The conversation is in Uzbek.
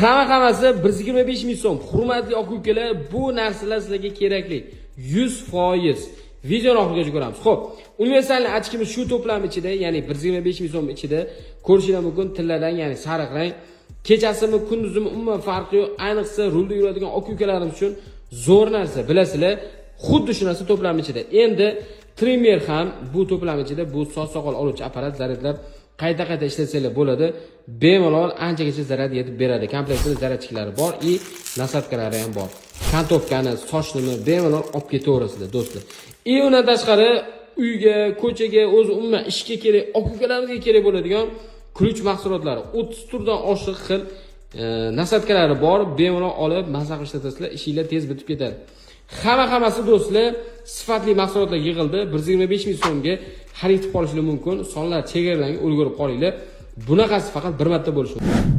Hammasi 125 ming so'm. Hurmatli aka-ukalar, bu narsalar sizlarga kerakli. 100%. Videoni oxirigacha ko'ramiz. Xo'p, universalni ochkimiz shu to'plam ichida, ya'ni 125 ming so'm ichida ko'rishingiz mumkin. Tillardan, ya'ni sariq rang. Kechasimi, kunduzimi umuman farqi yo'q. Ayniqsa rulda yuradigan aka-ukalarimiz uchun zo'r narsa, bilasizlar. Xuddi shu narsa to'plam ichida. Endi trimmer ham bu to'plam ichida, bu soch soqol oluvchi apparat, zaryadlab qayta ishlatsangiz bo'ladi. Bemalol anchagacha zaryad yetib beradi. Komplektida zaryadchiklari bor, nasatkalari ham bor. Kantovkani, sochnimi bemalol olib ketaverasizlar, do'stlar. Undan tashqari uyga, ko'chaga, o'zi umuman ishga kerak, aka-ukalarimizga kerak bo'ladigan ключ mahsulotlari 30 turdan oshiq xil nasatkalari bor. Bemalol olib masax ishlatasizlar, ishinglar tez bitib ketadi. Hammasi do'stlar, sifatli mahsulotlar yig'ildi. 125 ming so'mga xarid qilib olishingiz mumkin. Sonlar chegaralangan, ulgurib qolinglar. Bunaqasi faqat bir marta bo'lishi mumkin.